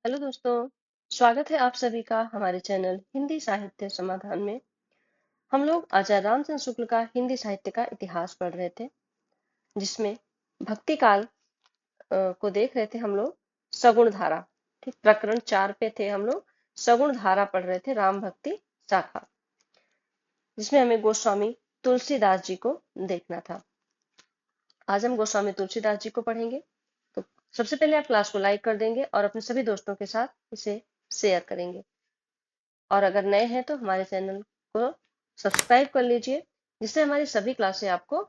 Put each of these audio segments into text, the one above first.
Hello दोस्तों, स्वागत है आप सभी का हमारे चैनल हिंदी साहित्य समाधान में। हम लोग आचार्य रामचंद्र शुक्ल का हिंदी साहित्य का इतिहास पढ़ रहे थे, जिसमें भक्ति काल को देख रहे थे हम लोग। सगुण धारा, ठीक, प्रकरण 4 पे थे हम लोग। सगुण धारा पढ़ रहे थे, राम भक्ति शाखा, जिसमें हमें गोस्वामी तुलसीदास जी को देखना था। आज हम गोस्वामी तुलसीदास जी को पढ़ेंगे। तो सबसे पहले आप क्लास को लाइक कर देंगे और अपने सभी दोस्तों के साथ इसे शेयर करेंगे। और अगर नए हैं तो हमारे चैनल को सब्सक्राइब कर लीजिए, जिससे हमारी सभी क्लासें आपको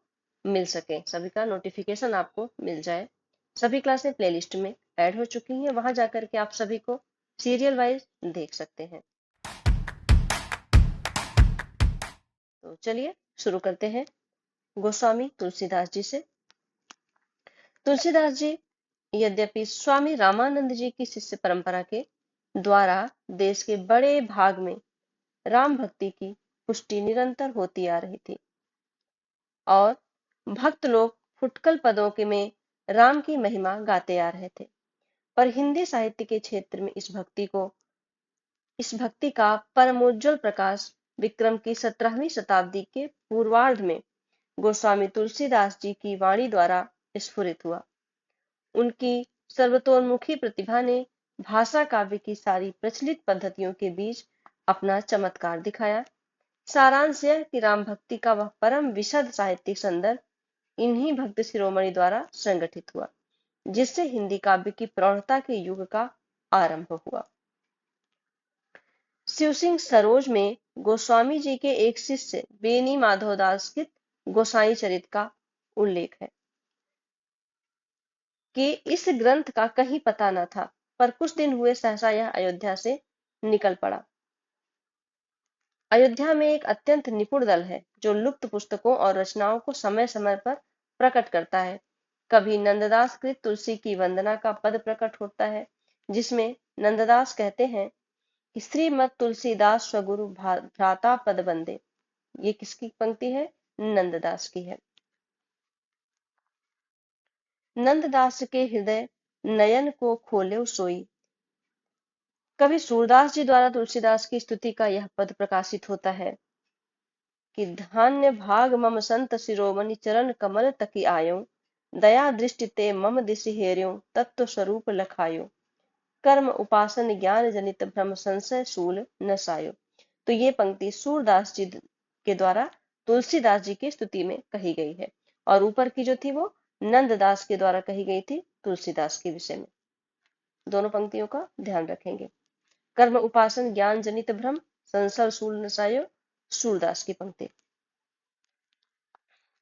मिल सके, सभी का नोटिफिकेशन आपको मिल जाए। सभी क्लासें प्लेलिस्ट में ऐड हो चुकी हैं, वहां जाकर के आप सभी को सीरियल वाइज देख सकते हैं। तो चलिए शुरू करते हैं गोस्वामी तुलसीदास जी से। तुलसीदास जी यद्यपि स्वामी रामानंद जी की शिष्य परंपरा के द्वारा देश के बड़े भाग में राम भक्ति की पुष्टि निरंतर होती आ रही थी और भक्त लोग फुटकल पदों के में राम की महिमा गाते आ रहे थे, पर हिंदी साहित्य के क्षेत्र में इस भक्ति का परमोज्वल प्रकाश विक्रम की 17वीं शताब्दी के पूर्वार्ध में गोस्वामी तुलसीदास जी की वाणी द्वारा स्फुरित हुआ। उनकी सर्वतोन्मुखी प्रतिभा ने भाषा काव्य की सारी प्रचलित पद्धतियों के बीच अपना चमत्कार दिखाया। सारांश यह कि राम भक्ति का वह परम विशद साहित्यिक संदर्भ इन्हीं भक्त शिरोमणि द्वारा संगठित हुआ, जिससे हिंदी काव्य की प्रौढ़ता के युग का आरंभ हुआ। शिव सिंह सरोज में गोस्वामी जी के एक शिष्य बेनी माधवदास कृत गोसाई चरित का उल्लेख है कि इस ग्रंथ का कहीं पता न था, पर कुछ दिन हुए सहसा यह अयोध्या से निकल पड़ा। अयोध्या में एक अत्यंत निपुण दल है, जो लुप्त पुस्तकों और रचनाओं को समय समय पर प्रकट करता है। कभी नंददास कृत तुलसी की वंदना का पद प्रकट होता है, जिसमें नंददास कहते हैं कि श्रीमद तुलसीदास स्वगुरु भ्राता पद बंदे। ये किसकी पंक्ति है? नंददास की है। नंददास के हृदय नयन को खोले सोई। कवि सूरदास जी द्वारा तुलसीदास की स्तुति का यह पद प्रकाशित होता है कि धान्य भाग मम संत शिरोमणि चरण कमल तकी आयो, दया दृष्टि ते मम दिशि हेर्यो तत्व स्वरूप लखायो, कर्म उपासन ज्ञान जनित भ्रम संशय शूल नसायो। तो ये पंक्ति सूरदास जी के द्वारा तुलसीदास जी की स्तुति में कही गई है, और ऊपर की जो थी वो नंददास के द्वारा कही गई थी तुलसीदास के विषय में। दोनों पंक्तियों का ध्यान रखेंगे। कर्म उपासन ज्ञान जनित भ्रम संशय शूल नसायो, सूरदास की पंक्ति,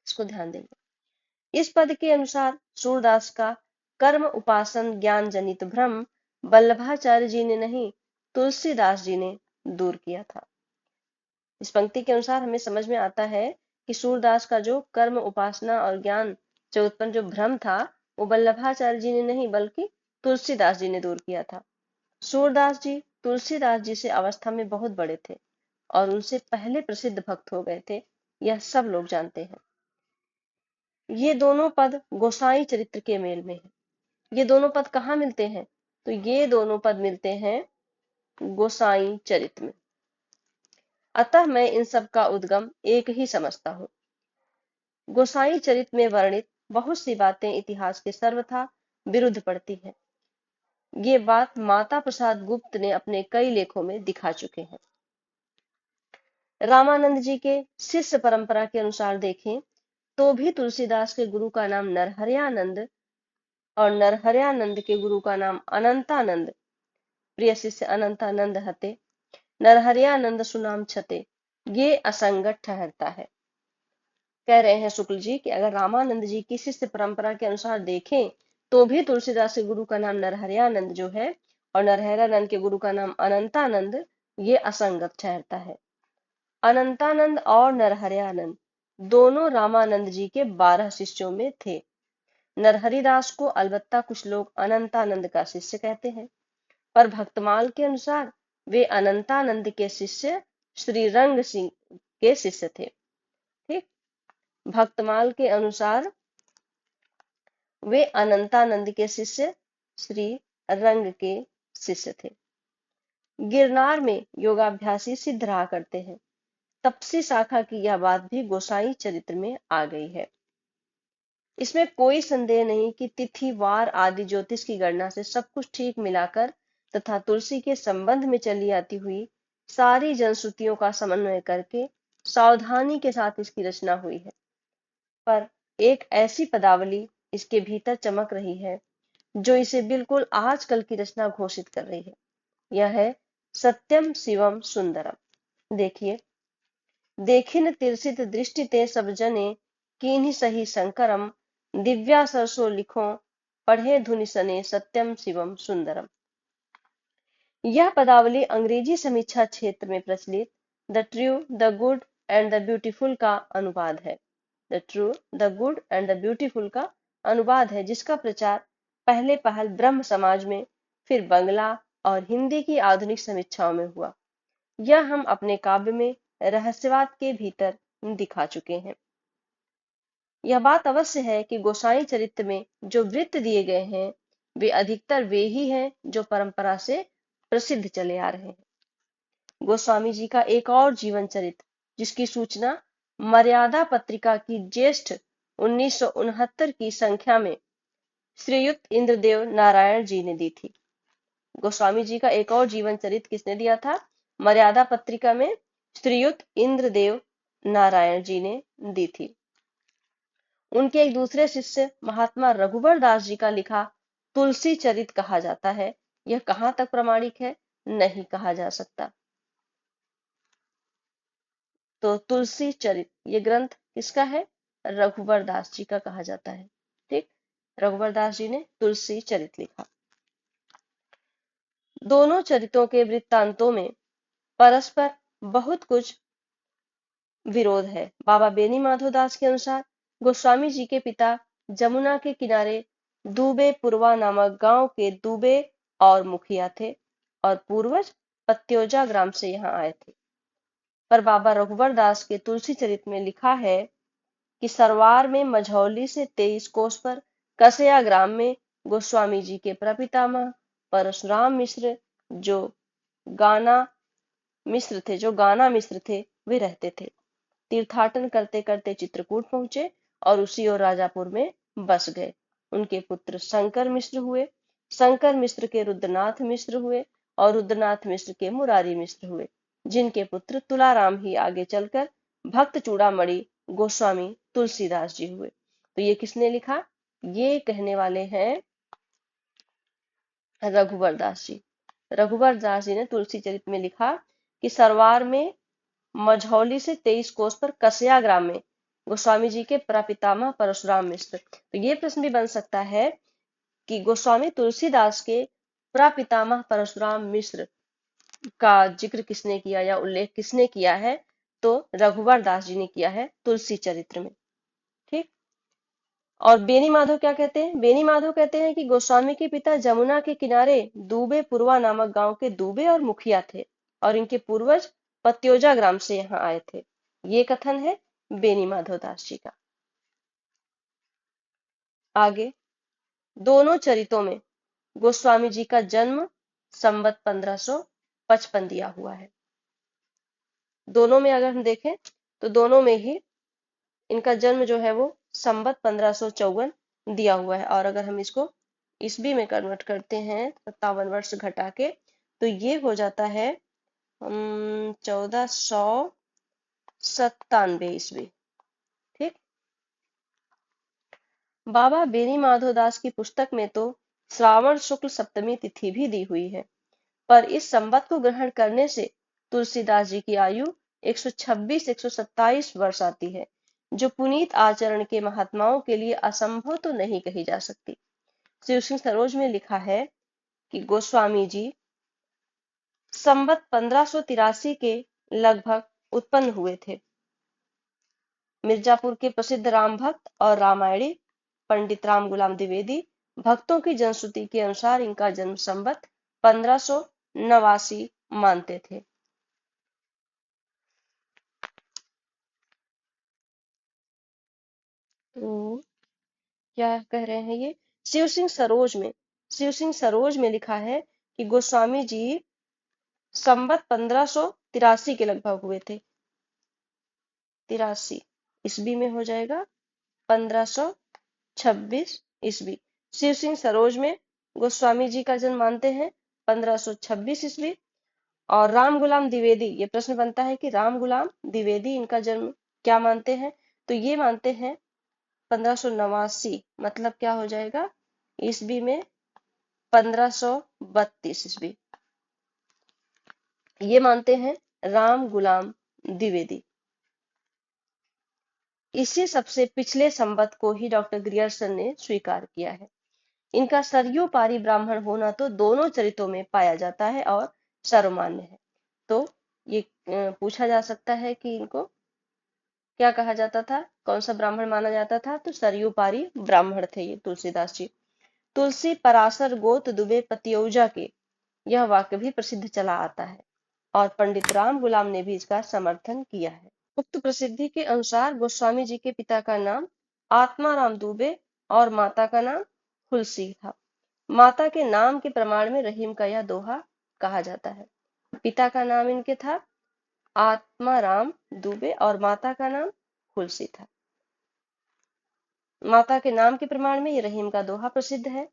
इसको ध्यान देंगे। इस पद के अनुसार सूरदास का कर्म उपासन ज्ञान जनित भ्रम वल्लभाचार्य जी ने नहीं, तुलसीदास जी ने दूर किया था। इस पंक्ति के अनुसार हमें समझ में आता है कि सूरदास का जो कर्म उपासना और ज्ञान से उत्पन्न जो भ्रम था, वो वल्लभाचार्य जी ने नहीं बल्कि तुलसीदास जी ने दूर किया था। सूरदास जी तुलसीदास जी से अवस्था में बहुत बड़े थे और उनसे पहले प्रसिद्ध भक्त हो गए थे, यह सब लोग जानते हैं। ये दोनों पद गोसाई चरित्र के मेल में है। ये दोनों पद कहाँ मिलते हैं? तो ये दोनों पद मिलते हैं गोसाई चरित्र में। अतः मैं इन सब का उद्गम एक ही समझता हूँ। गोसाई चरित्र में वर्णित बहुत सी बातें इतिहास के सर्वथा विरुद्ध पड़ती हैं। ये बात माता प्रसाद गुप्त ने अपने कई लेखों में दिखा चुके हैं। रामानंद जी के शिष्य परंपरा के अनुसार देखें तो भी तुलसीदास के गुरु का नाम नरहरयानंद और नरहरयानंद के गुरु का नाम अनंतानंद, प्रिय शिष्य अनंतानंद हते, नरहरयानंद सुनाम छते, ये असंगत ठहरता है। कह रहे हैं शुक्ल जी कि अगर रामानंद जी की शिष्य परंपरा के अनुसार देखें तो भी तुलसीदास के गुरु का नाम नरहरयानंद जो है और नरहरयानंद के गुरु का नाम अनंतानंद, ये असंगत ठहरता है। अनंतानंद और नरहरयानंद दोनों रामानंद जी के 12 शिष्यों में थे। नरहरिदास को अलबत्ता कुछ लोग अनंतानंद का शिष्य कहते हैं, पर भक्तमाल के अनुसार वे अनंतानंद के शिष्य श्री रंग सिंह के शिष्य थे। ठीक, भक्तमाल के अनुसार वे अनंतानंद के शिष्य श्री रंग के शिष्य थे। गिरनार में योगाभ्यासी सिद्ध रहा करते हैं। तपसी शाखा की यह बात भी गोसाई चरित्र में आ गई है। इसमें कोई संदेह नहीं कि तिथि वार आदि ज्योतिष की गणना से सब कुछ ठीक मिलाकर तथा तुलसी के संबंध में चली आती हुई सारी जनश्रुतियों का समन्वय करके सावधानी के साथ इसकी रचना हुई है। पर एक ऐसी पदावली इसके भीतर चमक रही है जो इसे बिल्कुल आजकल की रचना घोषित कर रही है। यह है सत्यम शिवम सुंदरम। देखिए, देखिन तिरसित दृष्टि ते सब जने कीन्ही सही शंकरम, दिव्या सरसो लिखो पढ़े धुनि सने सत्यम शिवम सुंदरम। यह पदावली अंग्रेजी समीक्षा क्षेत्र में प्रचलित the true, the good and the beautiful का अनुवाद है। The true, the good and the beautiful का अनुवाद है, जिसका प्रचार पहले पहल ब्रह्म समाज में, फिर बंगला और हिंदी की आधुनिक समीक्षाओं में हुआ। यह हम अपने काव्य में रहस्यवाद के भीतर दिखा चुके हैं। यह बात अवश्य है कि गोसाई चरित्र में जो वृत्त दिए गए हैं वे अधिकतर वे ही हैं जो परंपरा से प्रसिद्ध चले आ रहे हैं। गोस्वामी जी का एक और जीवन चरित्र, जिसकी सूचना मर्यादा पत्रिका की ज्येष्ठ 1969 की संख्या में श्रीयुक्त इंद्रदेव नारायण जी ने दी थी। गोस्वामी जी का एक और जीवन चरित्र किसने दिया था? मर्यादा पत्रिका में श्रीयुक्त इंद्रदेव नारायण जी ने दी थी। उनके एक दूसरे शिष्य महात्मा रघुवर दास जी का लिखा तुलसी चरित कहा जाता है। यह कहां तक प्रमाणिक है, नहीं कहा जा सकता। तो तुलसी चरित ये ग्रंथ किसका है? रघुवर दास जी का कहा जाता है। ठीक, रघुवर दास जी ने तुलसी चरित लिखा। दोनों चरितों के वृत्तांतों में परस्पर बहुत कुछ विरोध है। बाबा बेनी माधव दास के अनुसार गोस्वामी जी के पिता जमुना के किनारे दूबे पुरवा नामक गांव के दूबे और मुखिया थे और पूर्वज पत्योजा ग्राम से यहाँ आए थे। पर बाबा रघुवर दास के तुलसी चरित में लिखा है कि सरवार में मझौली से 23 कोस पर कसया ग्राम में गोस्वामी जी के प्रपितामह परशुराम मिश्र जो गाना मिश्र थे वे रहते थे। तीर्थाटन करते करते चित्रकूट पहुंचे और उसी ओर राजापुर में बस गए। उनके पुत्र शंकर मिश्र हुए, शंकर मिश्र के रुद्रनाथ मिश्र हुए और रुद्रनाथ मिश्र के मुरारी मिश्र हुए, जिनके पुत्र तुलाराम ही आगे चलकर भक्त चूड़ामणि गोस्वामी तुलसीदास जी हुए। तो ये किसने लिखा? ये कहने वाले हैं रघुवर दास जी। रघुवर दास जी ने तुलसी चरित में लिखा कि सरवार में मझौली से 23 कोस पर कसया ग्राम में गोस्वामी जी के प्रपितामह परशुराम मिश्र। तो ये प्रश्न भी बन सकता है कि गोस्वामी तुलसीदास के प्रपितामह परशुराम मिश्र का जिक्र किसने किया या उल्लेख किसने किया है? तो रघुवर दास जी ने किया है तुलसी चरित्र में। ठीक, और बेनी माधव क्या कहते हैं? बेनी माधव कहते हैं कि गोस्वामी के पिता जमुना के किनारे दूबे पुरवा नामक गांव के दूबे और मुखिया थे और इनके पूर्वज पत्योजा ग्राम से यहाँ आए थे। ये कथन है बेनी माधव दास जी का। आगे दोनों चरितों में गोस्वामी जी का जन्म संवत 1555 दिया हुआ है। दोनों में अगर हम देखें तो दोनों में ही इनका जन्म जो है वो संवत 1554 दिया हुआ है। और अगर हम इसको ईस्वी में कन्वर्ट करते हैं 57 वर्ष घटा के, तो ये हो जाता है 1497 ईस्वी। ठीक, बाबा बेनी माधव दास की पुस्तक में तो श्रावण शुक्ल सप्तमी तिथि भी दी हुई है, पर इस संवत को ग्रहण करने से तुलसीदास जी की आयु 126-127 वर्ष आती है, जो पुनीत आचरण के महात्माओं के लिए असंभव तो नहीं कही जा सकती। शिव सिंह सरोज में लिखा है कि गोस्वामी जी संवत 1583 के लगभग उत्पन्न हुए थे। मिर्जापुर के प्रसिद्ध राम भक्त और रामायणी पंडित राम गुलाम द्विवेदी भक्तों की जनश्रुति के अनुसार इनका जन्म संवत 1589 मानते थे। तो क्या कह रहे हैं ये? शिव सिंह सरोज में लिखा है कि गोस्वामी जी संवत 1583 के लगभग हुए थे। 83 ईस्वी में हो जाएगा 1526 ईस्वी। शिव सिंह सरोज में गोस्वामी जी का जन्म मानते हैं 1526 ईस्वी। और राम गुलाम द्विवेदी, ये प्रश्न बनता है कि राम गुलाम द्विवेदी इनका जन्म क्या मानते हैं, तो ये मानते हैं 1589, मतलब क्या हो जाएगा ईस्वी में 1532 ईस्वी। ये मानते हैं राम गुलाम द्विवेदी। इसी सबसे पिछले संवत को ही डॉक्टर ग्रियर्सन ने स्वीकार किया है। इनका सरयू पारी ब्राह्मण होना तो दोनों चरित्रों में पाया जाता है और सर्वमान्य है। तो ये पूछा जा सकता है कि इनको क्या कहा जाता था, कौन सा ब्राह्मण माना जाता था, तो सरयू पारी ब्राह्मण थे ये तुलसीदास जी। तुलसी पराशर गोत दुबे पतियौजा के, यह वाक्य भी प्रसिद्ध चला आता है और पंडित राम गुलाम ने भी इसका समर्थन किया है। उक्त प्रसिद्धि के अनुसार गोस्वामी जी के पिता का नाम आत्माराम दुबे और माता का नाम तुलसी था। माता के नाम के प्रमाण में रहीम का यह दोहा कहा जाता है। पिता का नाम इनके था आत्माराम दुबे और माता का नाम तुलसी था। माता के नाम के प्रमाण में ये रहीम का दोहा प्रसिद्ध है।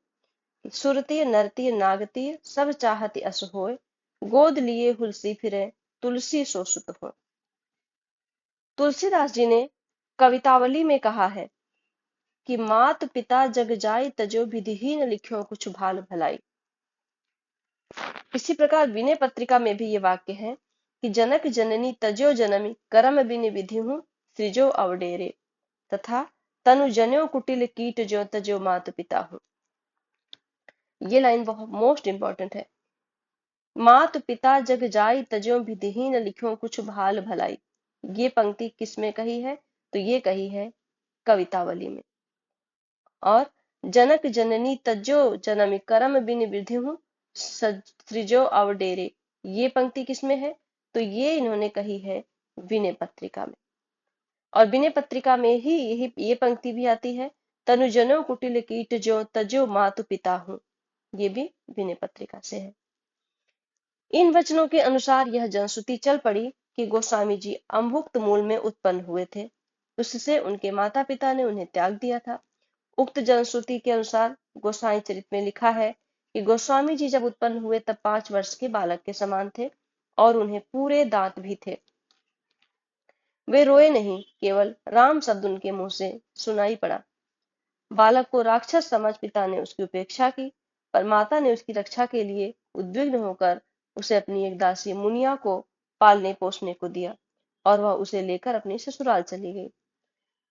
सुरतीय नरतीय नागतीय सब चाहती अस होय, गोद लिए हुलसी फिरे तुलसी सो सुत हो। तुलसीदास जी ने कवितावली में कहा है कि मात पिता जग जाय तजो विधिहीन लिख्यो कुछ भाल भलाई। इसी प्रकार विनय पत्रिका में भी ये वाक्य है कि जनक जननी तजो जनमी करम बिन विधि हूँ सृजो अवडेरे, तथा तनु जन्यो कुटिल कीट जो तजो मात पिता हूँ। ये लाइन बहुत मोस्ट इंपॉर्टेंट है। मात पिता जग जाय तजो विधिहीन लिख्यो कुछ भाल भलाई, ये पंक्ति किस में कही है, तो ये कही है कवितावली में। और जनक जननी तजो जनमी करम बिन विधि हूँ सृजो अवडेरे, ये पंक्ति किसमें है, तो ये इन्होंने कही है विनय पत्रिका में। और विनय पत्रिका में ही यही ये पंक्ति भी आती है, तनुजनो कुटिल कीट जो तजो मातु पिता हूँ, ये भी विनय पत्रिका से है। इन वचनों के अनुसार यह जनश्रुति चल पड़ी कि गोस्वामी जी अम्भुक्त मूल में उत्पन्न हुए थे, उससे उनके माता पिता ने उन्हें त्याग दिया था। उक्त जनश्रुति के अनुसार गोसाई चरित में लिखा है कि गोस्वामी जी जब उत्पन्न हुए तब 5 वर्ष के बालक के समान थे और उन्हें पूरे दांत भी थे। वे रोए नहीं, केवल राम शब्द उनके मुंह से सुनाई पड़ा। बालक को राक्षस समझ पिता ने उसकी उपेक्षा की, पर माता ने उसकी रक्षा के लिए उद्विग्न होकर उसे अपनी एक दासी मुनिया को पालने पोसने को दिया और वह उसे लेकर अपनी ससुराल चली गई।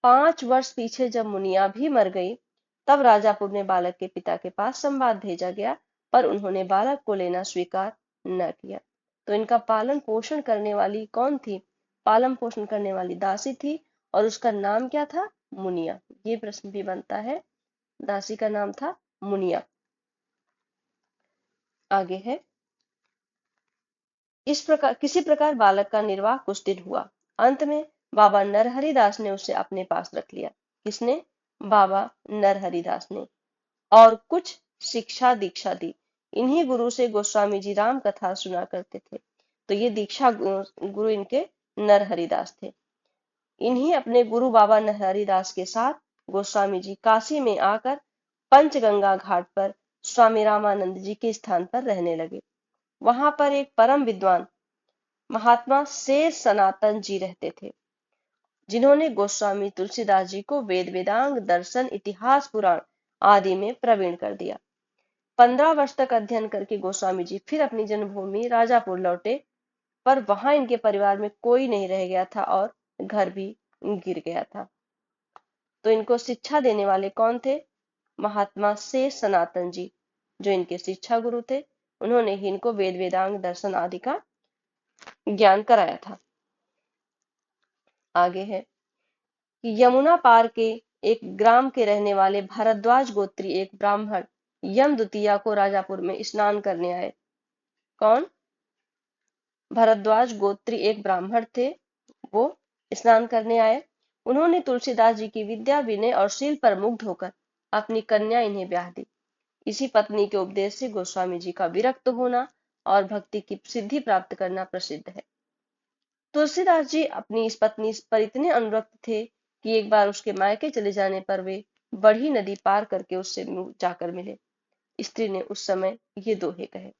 5 वर्ष पीछे जब मुनिया भी मर गई, तब राजापुर में बालक के पिता के पास संवाद भेजा गया, पर उन्होंने बालक को लेना स्वीकार न किया। तो इनका पालन पोषण करने वाली कौन थी, पालन पोषण करने वाली दासी थी और उसका नाम क्या था, मुनिया। ये प्रश्न भी बनता है, दासी का नाम था मुनिया। आगे है, इस प्रकार किसी प्रकार बालक का निर्वाह कुछ दिन हुआ। अंत में बाबा नरहरिदास ने उसे अपने पास रख लिया। किसने, बाबा नरहरिदास ने, और कुछ शिक्षा दीक्षा दी। इन्हीं गुरु से गोस्वामी जी राम कथा सुना करते थे। तो ये दीक्षा गुरु इनके नरहरिदास थे। इन्हीं अपने गुरु बाबा नरहरिदास के साथ गोस्वामी जी काशी में आकर पंचगंगा घाट पर स्वामी रामानंद जी के स्थान पर रहने लगे। वहां पर एक परम विद्वान महात्मा शेष सनातन जी रहते थे, जिन्होंने गोस्वामी तुलसीदास जी को वेद वेदांग दर्शन इतिहास पुराण आदि में प्रवीण कर दिया। 15 वर्ष तक अध्ययन करके गोस्वामी जी फिर अपनी जन्मभूमि राजापुर लौटे, पर वहां इनके परिवार में कोई नहीं रह गया था और घर भी गिर गया था। तो इनको शिक्षा देने वाले कौन थे, महात्मा शेष सनातन जी, जो इनके शिक्षा गुरु थे। उन्होंने ही इनको वेद वेदांग दर्शन आदि का ज्ञान कराया था। आगे है कि यमुना पार के एक ग्राम के रहने वाले भारद्वाज गोत्री एक ब्राह्मण यम द्वितीया को राजापुर में स्नान करने आए। कौन, भारद्वाज गोत्री एक ब्राह्मण थे, वो स्नान करने आए। उन्होंने तुलसीदास जी की विद्या विनय और शील पर मुग्ध होकर अपनी कन्या इन्हें ब्याह दी। इसी पत्नी के उपदेश से गोस्वामी जी का विरक्त होना और भक्ति की सिद्धि प्राप्त करना प्रसिद्ध है। तुलसीदास जी अपनी इस पत्नी पर इतने अनुरक्त थे कि एक बार उसके मायके चले जाने पर वे बढ़ी नदी पार करके उससे जाकर मिले। स्त्री ने उस समय ये दोहे कहे,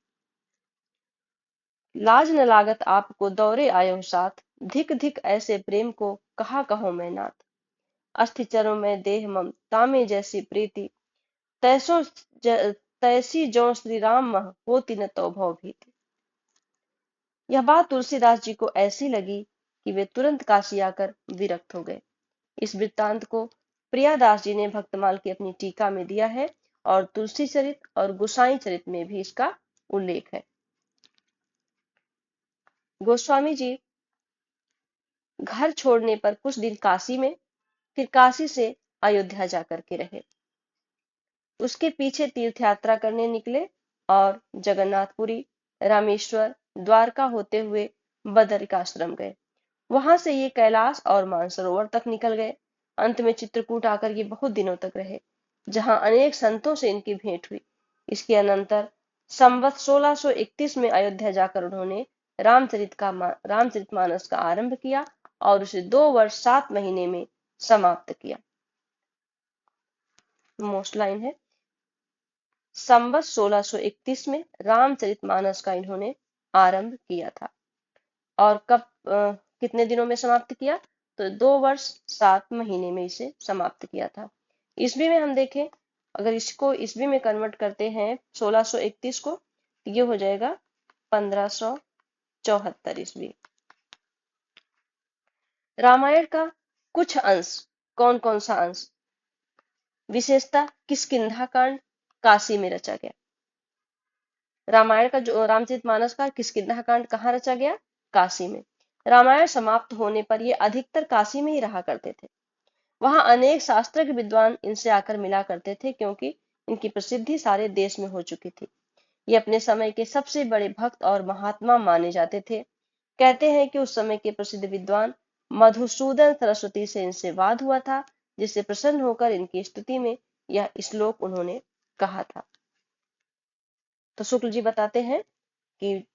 लाज न लागत आपको दौरे आयो साथ, धिक धिक ऐसे प्रेम को कहा कहो मैं नाथ। अस्थि चरो में देह मम तामे जैसी प्रीति, तैसो तैसी जो श्री राम मह होती न तो भव भीति। यह बात तुलसीदास जी को ऐसी लगी कि वे तुरंत काशी आकर विरक्त हो गए। इस वृत्तांत को प्रियादास जी ने भक्तमाल की अपनी टीका में दिया है और तुलसी चरित और गोसाई चरित में भी इसका उल्लेख है। गोस्वामी जी घर छोड़ने पर कुछ दिन काशी में, फिर काशी से अयोध्या जाकर के रहे। उसके पीछे तीर्थ यात्रा करने निकले और जगन्नाथपुरी, रामेश्वर, द्वारका होते हुए बदरिकाश्रम गए। वहां से ये कैलाश और मानसरोवर तक निकल गए। अंत में चित्रकूट आकर ये बहुत दिनों तक रहे, जहां अनेक संतों से इनकी भेंट हुई। इसके अनंतर संवत 1631 में अयोध्या जाकर उन्होंने रामचरितमानस का आरंभ किया और उसे 2 वर्ष 7 महीने में समाप्त किया। मोस्ट लाइन है, संवत 1631 में रामचरितमानस का इन्होंने आरंभ किया था और कितने दिनों में समाप्त किया? तो 2 वर्ष 7 महीने में इसे समाप्त किया था। ईस्वी में हम देखें, अगर इसको ईस्वी में कन्वर्ट करते हैं 1631 को, तो ये हो जाएगा 1574 ईस्वी। रामायण का कुछ अंश, कौन कौन सा अंश? विशेषता किष्किंधा कांड काशी में रचा गया। रामायण का जो रामचरितमानस का किष्किंधा कांड कहाँ रचा गया? काशी में। रामायण समाप्त होने पर ये अधिकतर काशी में ही रहा करते थे। वहां अनेक शास्त्रज्ञ विद्वान इनसे आकर मिला करते थे, क्योंकि इनकी प्रसिद्धि सारे देश में हो चुकी थी। ये अपने समय के सबसे बड़े भक्त और महात्मा माने जाते थे। कहते हैं कि उस समय के प्रसिद्ध विद्वान मधुसूदन सरस्वती से इनसे वाद हुआ था, जिससे प्रसन्न होकर इनकी स्तुति में यह श्लोक उन्होंने कहा था। तो शुक्ल जी बताते हैं कि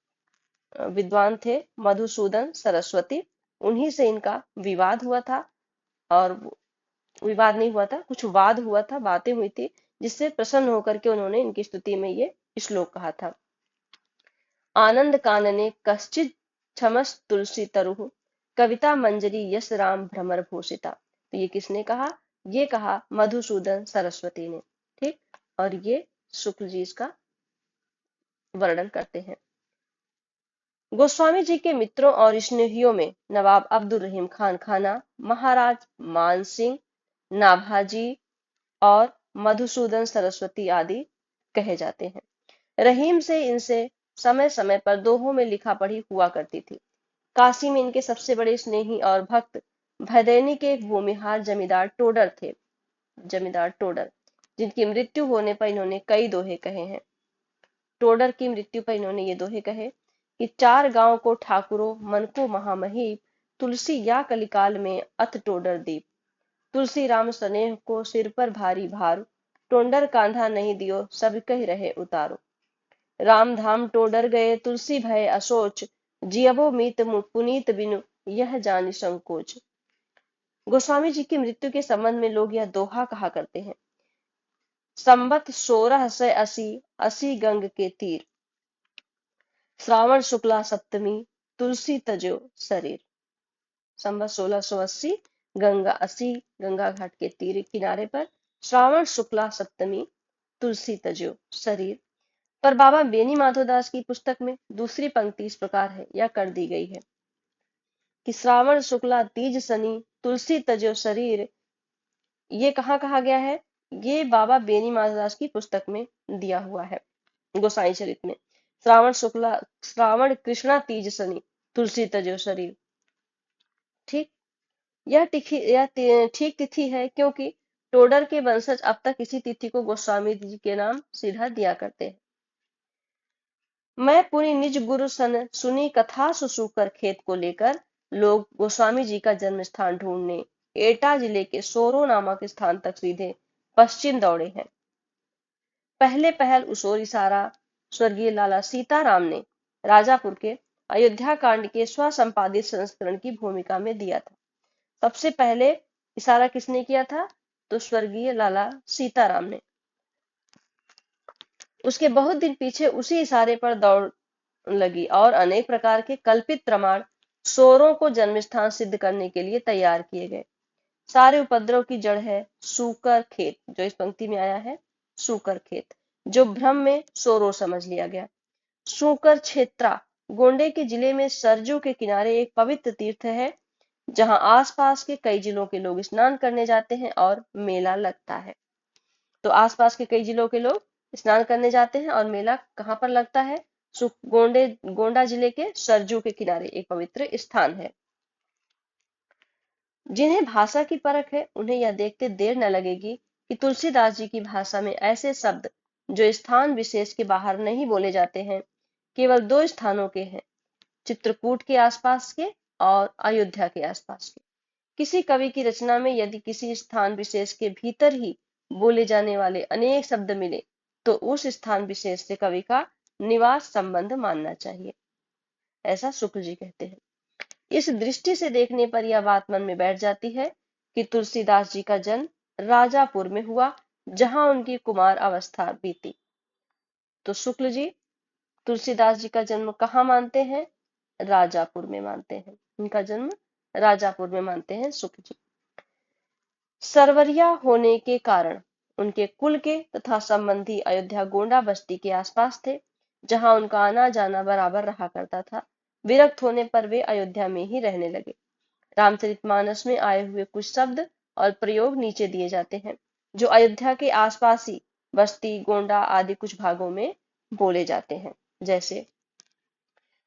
विद्वान थे मधुसूदन सरस्वती, उन्हीं से इनका विवाद हुआ था, और विवाद नहीं हुआ था, कुछ वाद हुआ था, बातें हुई थी, जिससे प्रसन्न होकर के उन्होंने इनकी स्तुति में ये श्लोक कहा था। आनंद कानने कश्चित छमस तुलसी तरुः, कविता मंजरी यश राम भ्रमर भूषिता। तो ये किसने कहा? ये कहा मधुसूदन सरस्वती ने। ठीक, और ये शुक्ल जी इसका वर्णन करते हैं। गोस्वामी जी के मित्रों और स्नेहियों में नवाब अब्दुल रहीम खान खाना, महाराज मान सिंह, नाभाजी और मधुसूदन सरस्वती आदि कहे जाते हैं। रहीम से इनसे समय समय पर दोहों में लिखा पढ़ी हुआ करती थी। काशी में इनके सबसे बड़े स्नेही और भक्त भदैनी के एक भूमिहार जमींदार टोडर थे, जमींदार टोडर, जिनकी मृत्यु होने पर इन्होंने कई दोहे कहे हैं। टोडर की मृत्यु पर इन्होंने ये दोहे कहे कि 4 गांव को ठाकुरों मन को महामहीप, तुलसी या कलिकाल में अथ टोडर दीप, तुलसी राम स्नेह को सिर पर भारी भारू, टोंडर कांधा नहीं दियो सब कह रहे उतारो, राम धाम टोडर गए तुलसी भय असोच, जियबो मीत पुनीत बिनु यह जानी संकोच। गोस्वामी जी की मृत्यु के संबंध में लोग यह दोहा कहा करते हैं, संवत 1680 असी गंग के तीर, श्रावण शुक्ला सप्तमी तुलसी तजो शरीर। संवत 1680 गंगा घाट के तीर किनारे पर श्रावण शुक्ला सप्तमी तुलसी तजो शरीर। पर बाबा बेनी माधवदास की पुस्तक में दूसरी पंक्ति इस प्रकार है या कर दी गई है कि श्रावण शुक्ला तीज शनि तुलसी तजो शरीर। ये कहाँ कहा गया है? ये बाबा बेनी माधवदास की पुस्तक में दिया हुआ है, गोसाई चरित में। श्रावण कृष्णा तीज शनि तुलसी तजो शरीर। ठीक, यह ठीक तिथि है, क्योंकि टोडर के वंशज अब तक इसी तिथि को गोस्वामी जी के नाम सीधा दिया करते हैं। मैं पुनि निज गुरु सन सुनी कथा सुसूकर खेत को लेकर लोग गोस्वामी जी का जन्म स्थान ढूंढने एटा जिले के सोरो नामक स्थान तक सीधे पश्चिम दौड़े हैं। पहले पहल उसोर इशारा स्वर्गीय लाला सीताराम ने राजापुर के अयोध्या कांड के स्वसंपादित संस्करण की भूमिका में दिया था। सबसे पहले इशारा किसने किया था? तो स्वर्गीय लाला सीताराम ने। उसके बहुत दिन पीछे उसी इशारे पर दौड़ लगी और अनेक प्रकार के कल्पित प्रमाण शोरों को जन्मस्थान सिद्ध करने के लिए तैयार किए गए। सारे उपद्रव की जड़ है सूकर खेत, जो इस पंक्ति में आया है, सूकर खेत, जो भ्रम में सोरो समझ लिया गया। सूकर क्षेत्रा गोंडे के जिले में सरजू के किनारे एक पवित्र तीर्थ है, जहां आसपास के कई जिलों के लोग स्नान करने जाते हैं और मेला लगता है। तो आसपास के कई जिलों के लोग स्नान करने जाते हैं और मेला कहाँ पर लगता है? गोंडा जिले के सरजू के किनारे एक पवित्र स्थान है। जिन्हें भाषा की परख है उन्हें यह देखते देर न लगेगी कि तुलसीदास जी की भाषा में ऐसे शब्द जो स्थान विशेष के बाहर नहीं बोले जाते हैं, केवल दो स्थानों के हैं, चित्रकूट के आसपास के और अयोध्या के आसपास के। किसी कवि की रचना में यदि किसी स्थान विशेष के भीतर ही बोले जाने वाले अनेक शब्द मिले तो उस स्थान विशेष से कवि का निवास संबंध मानना चाहिए, ऐसा शुक्ल जी कहते हैं। इस दृष्टि से देखने पर यह बात मन में बैठ जाती है कि तुलसीदास जी का जन्म राजापुर में हुआ, जहां उनकी कुमार अवस्था बीती। तो शुक्ल जी तुलसीदास जी का जन्म कहाँ मानते हैं? राजापुर में मानते हैं। उनका जन्म राजापुर में मानते हैं शुक्ल जी। सरवरिया होने के कारण उनके कुल के तथा संबंधी अयोध्या गोंडा बस्ती के आसपास थे, जहां उनका आना जाना बराबर रहा करता था। विरक्त होने पर वे अयोध्या में ही रहने लगे। रामचरितमानस में आए हुए कुछ शब्द और प्रयोग नीचे दिए जाते हैं, जो अयोध्या के आसपासी बस्ती गोंडा आदि कुछ भागों में बोले जाते हैं। जैसे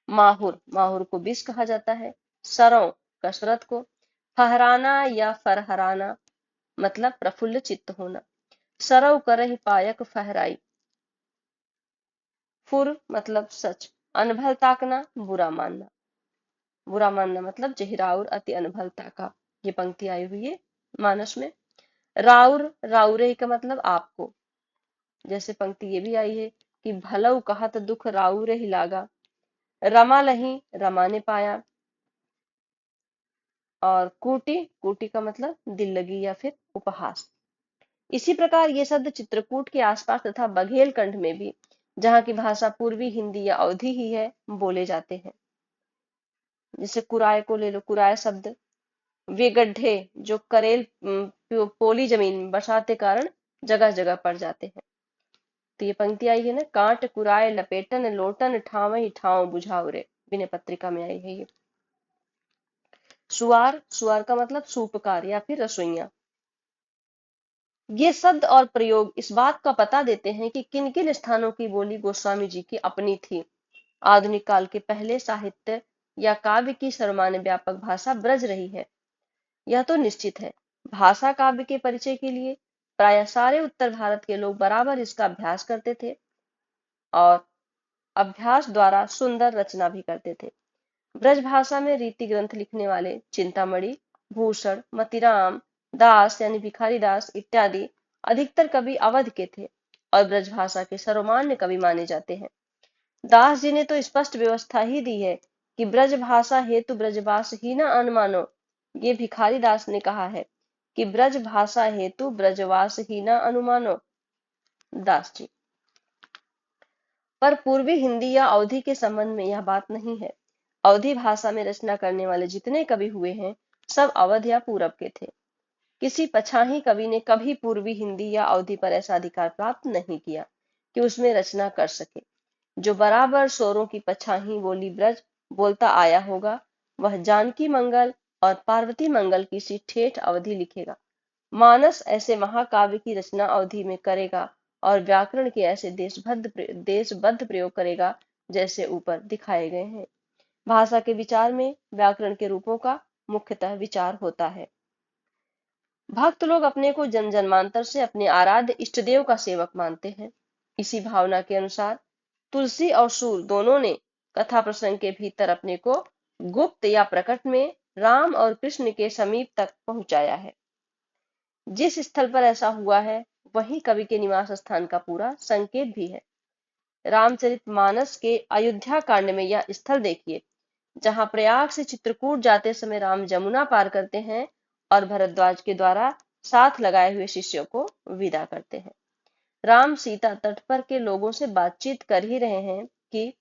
माहुर, माहुर को विष कहा जाता है। सरौ, कसरत को। फहराना या फरहराना मतलब प्रफुल्ल चित्त होना। सरव करहि पायक फहराई। फुर मतलब सच। अनभल ताकना, बुरा मानना। बुरा मानना मतलब जहिराउर अति अनभल ताका। ये पंक्ति आई हुई है मानस में। राउर, राउरे का मतलब आपको। जैसे पंक्ति ये भी आई है कि भलऊ कहत दुख राउरे ही लागा। रमा लही, रमा ने पाया। और कूटी, कूटी का मतलब दिल लगी या फिर उपहास। इसी प्रकार ये शब्द चित्रकूट के आसपास तथा बघेलखंड में भी, जहाँ की भाषा पूर्वी हिंदी या अवधी ही है, बोले जाते हैं। जैसे कुराय को ले लो, कुराय शब्द। वे गड्ढे जो करेल पोली जमीन बरसात के कारण जगह जगह पड़ जाते हैं। तो ये पंक्ति आई है ना, कांट कुराय लपेटन लोटन ठावई ठाव बुझाओ रे, विनय पत्रिका में आई है ये। सुआर, सुआर का मतलब सूपकार या फिर रसोइया। ये शब्द और प्रयोग इस बात का पता देते हैं कि किन किन स्थानों की बोली गोस्वामी जी की अपनी थी। आधुनिक काल के पहले साहित्य या काव्य की सर्वमान्य व्यापक भाषा ब्रज रही है, यह तो निश्चित है। भाषा काव्य के परिचय के लिए प्राय सारे उत्तर भारत के लोग बराबर इसका अभ्यास करते थे और अभ्यास द्वारा सुंदर रचना भी करते थे। ब्रज भाषा में रीति ग्रंथ लिखने वाले चिंतामणि, भूषण, मतिराम दास यानी भिखारी दास इत्यादि अधिकतर कवि अवध के थे और ब्रज भाषा के सर्वमान्य कवि माने जाते हैं। दास जी ने तो स्पष्ट व्यवस्था ही दी है कि ब्रज भाषा हेतु ब्रजवास ही न अनुमानो। ये भिखारी दास ने कहा है कि ब्रज भाषा हेतु ब्रजवास ही न अनुमानो, दास जी। पर पूर्वी हिंदी या अवधी के संबंध में यह बात नहीं है। अवधी भाषा में रचना करने वाले जितने कवि हुए हैं सब अवध या पूरब के थे। किसी पछाही कवि ने कभी पूर्वी हिंदी या अवधी पर ऐसा अधिकार प्राप्त नहीं किया कि उसमें रचना कर सके। जो बराबर स्वरों की पछाही बोली ब्रज बोलता आया होगा, वह जानकी मंगल और पार्वती मंगल की सी ठेठ अवधि लिखेगा। मानस ऐसे महाकाव्य की रचना अवधि में करेगा और व्याकरण के ऐसे देशबद्ध प्रयोग करेगा जैसे ऊपर दिखाए गए हैं। भाषा के विचार में व्याकरण के रूपों का मुख्यतः विचार होता है। भक्त लोग अपने को जन्म जन्मांतर से अपने आराध्य इष्टदेव का सेवक मानते हैं। इसी भावना के अनुसार तुलसी और सूर दोनों ने कथा प्रसंग के भीतर अपने को गुप्त या प्रकट में राम और कृष्ण के समीप तक पहुंचाया है। जिस स्थल पर ऐसा हुआ है वही कवि के निवास स्थान का पूरा संकेत भी है। रामचरितमानस के अयोध्या कांड में यह स्थल देखिए, जहां प्रयाग से चित्रकूट जाते समय राम जमुना पार करते हैं और भरद्वाज के द्वारा साथ लगाए हुए शिष्यों को विदा करते हैं। राम सीता तट पर के लोगों से बातचीत कर ही रहे हैं कि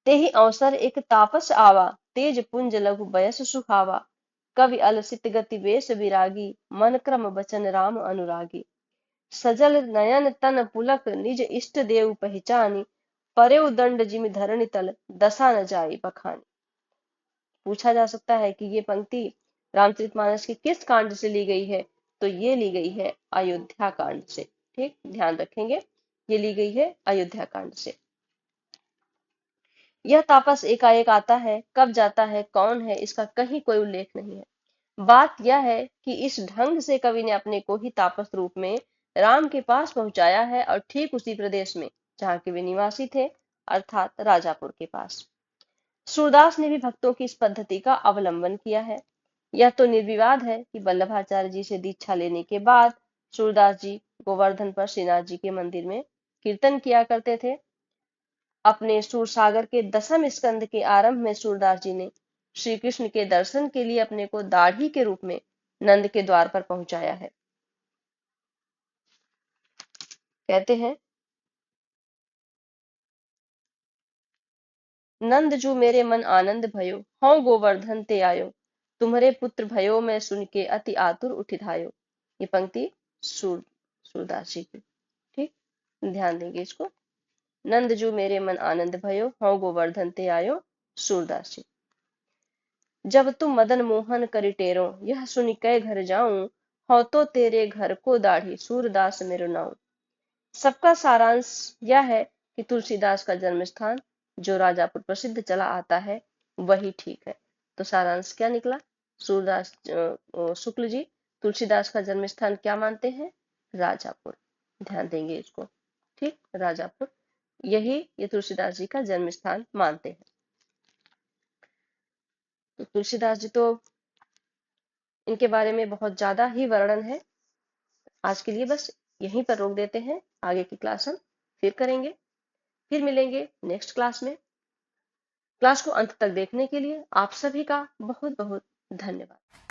तेहि अवसर एक तापस आवा, तेज पुंज लघु बयस सुहावा, कवि अलसित गति वेश विरागी, मन क्रम बचन राम अनुरागी। सजल नयन तन पुलक निज इष्ट देव पहचानी, परेउ दंड जिमि धरणि तल, दशा न जाई बखानी। पूछा जा सकता है कि ये पंक्ति रामचरितमानस के किस कांड से ली गई है, तो ये ली गई है अयोध्या कांड से। ठीक, ध्यान रखेंगे, ये ली गई है अयोध्या कांड से। यह तापस एकाएक आता है, कब जाता है, कौन है, इसका कहीं कोई उल्लेख नहीं है। बात यह है कि इस ढंग से कवि ने अपने को ही तापस रूप में राम के पास पहुंचाया है, और ठीक उसी प्रदेश में जहाँ के वे निवासी थे, अर्थात राजापुर के पास। सूरदास ने भी भक्तों की इस पद्धति का अवलंबन किया है। यह तो निर्विवाद है कि वल्लभाचार्य जी से दीक्षा लेने के बाद सूरदास जी गोवर्धन पर श्रीनाथ जी के मंदिर में कीर्तन किया करते थे। अपने सूरसागर के 10वें स्कंद के आरंभ में सूरदास जी ने श्री कृष्ण के दर्शन के लिए अपने को दाढ़ी के रूप में नंद के द्वार पर पहुंचाया है। कहते हैं, नंद जू मेरे मन आनंद भयो, हौ गोवर्धन ते आयो, तुम्हारे पुत्र भयो मैं सुन के अति आतुर उठि धायो। ये पंक्ति सूरदास जी की। ठीक, ध्यान देंगे इसको। नंद जू मेरे मन आनंद भयो, हौ गोवर्धन ते आयो, सूरदास जी। जब तुम मदन मोहन करि टेरो, यह सुनि कै घर जाऊं, हौ तो तेरे घर को दाढ़ी, सूरदास मेरो नाऊ। सबका सारांश यह है कि तुलसीदास का जन्म स्थान जो राजापुर प्रसिद्ध चला आता है वही ठीक है। तो सारांश क्या निकला? सूरदास शुक्ल जी तुलसीदास का जन्म स्थान क्या मानते हैं? राजापुर। ध्यान देंगे इसको। ठीक, राजापुर, यही ये तुलसीदास जी का जन्म स्थान मानते हैं। तो तुलसीदास जी तो इनके बारे में बहुत ज्यादा ही वर्णन है। आज के लिए बस यहीं पर रोक देते हैं, आगे की क्लास हम फिर करेंगे, फिर मिलेंगे नेक्स्ट क्लास में। क्लास को अंत तक देखने के लिए आप सभी का बहुत बहुत धन्यवाद।